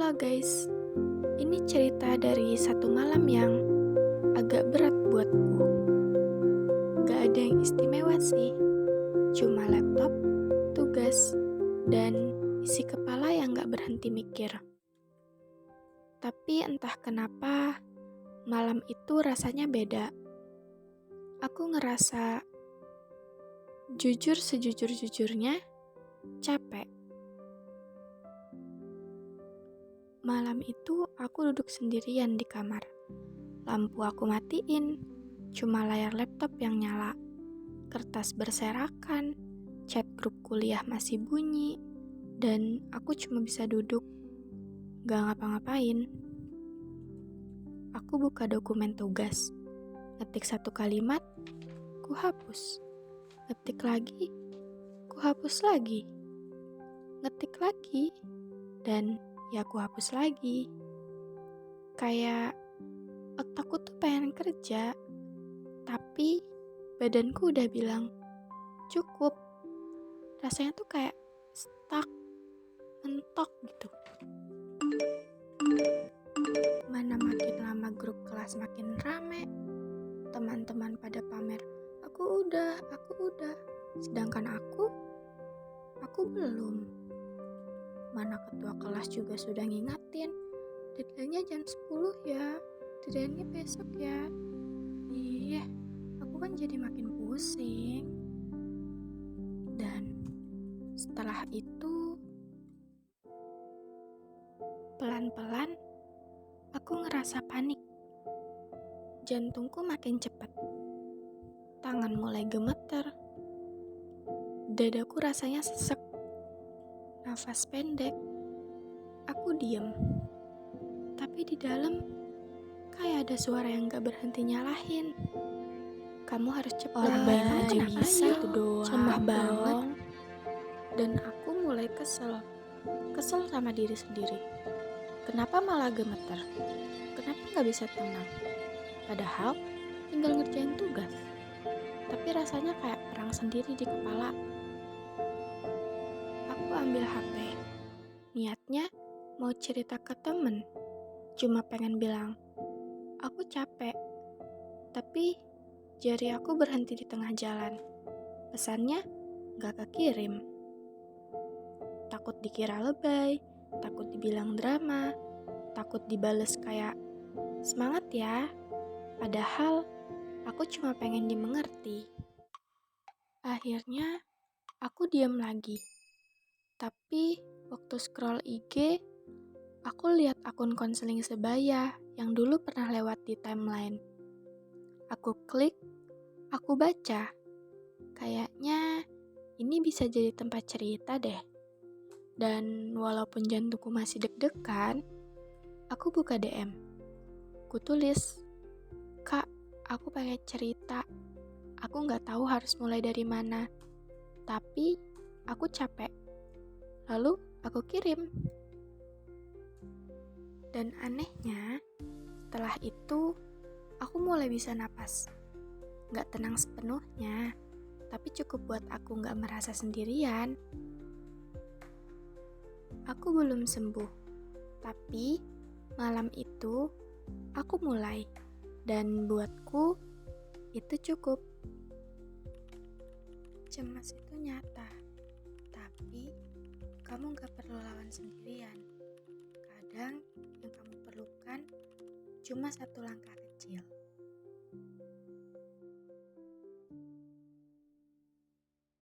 Halo guys, ini cerita dari satu malam yang agak berat buatku. Gak ada yang istimewa sih, cuma laptop, tugas, dan isi kepala yang gak berhenti mikir. Tapi entah kenapa, malam itu rasanya beda. Aku ngerasa jujur sejujur-jujurnya, capek. Malam itu aku duduk sendirian di kamar. Lampu aku matiin, cuma layar laptop yang nyala. Kertas berserakan, chat grup kuliah masih bunyi, dan aku cuma bisa duduk, gak ngapa-ngapain. Aku buka dokumen tugas, ngetik satu kalimat, ku hapus. Ngetik lagi, ku hapus lagi. Ngetik lagi, dan ya aku hapus lagi. Kayak otakku tuh pengen kerja, tapi badanku udah bilang cukup. Rasanya tuh kayak stuck, mentok gitu. Mana makin lama grup kelas makin rame, teman-teman pada pamer, aku udah. Sedangkan aku belum. Mana ketua kelas juga sudah ngingatin, deadline-nya jam 10 ya, deadline-nya besok ya. Iya, aku kan jadi makin pusing. Dan setelah itu, pelan-pelan aku ngerasa panik. Jantungku makin cepat. Tangan mulai gemeter. Dadaku rasanya sesek. Nafas pendek. Aku diem. Tapi di dalam kayak ada suara yang gak berhenti nyalahin. Kamu harus cepat. Orang aja bisa itu doang. lemah banget. Dan aku mulai kesel sama diri sendiri. Kenapa malah gemeter? Kenapa gak bisa tenang? Padahal tinggal ngerjain tugas. Tapi rasanya kayak perang sendiri di kepala. Aku ambil HP. Niatnya mau cerita ke temen. Cuma pengen bilang, aku capek. Tapi jari aku berhenti di tengah jalan. Pesannya gak kekirim. Takut dikira lebay, takut dibilang drama, takut dibales kayak semangat ya. Padahal aku cuma pengen dimengerti. Akhirnya aku diam lagi. Tapi waktu scroll IG, aku lihat akun konseling sebaya yang dulu pernah lewat di timeline. Aku klik, aku baca. Kayaknya ini bisa jadi tempat cerita deh. Dan walaupun jantungku masih deg-degan, aku buka DM. Ku tulis, Kak, aku pengen cerita. Aku gak tahu harus mulai dari mana. Tapi aku capek. Lalu aku kirim. Dan anehnya, setelah itu aku mulai bisa napas. Gak tenang sepenuhnya, tapi cukup buat aku gak merasa sendirian. Aku belum sembuh, tapi malam itu aku mulai. Dan buatku itu cukup. Cemas itu nyata, tapi kamu gak perlu lawan sendirian. Kadang yang kamu perlukan cuma satu langkah kecil.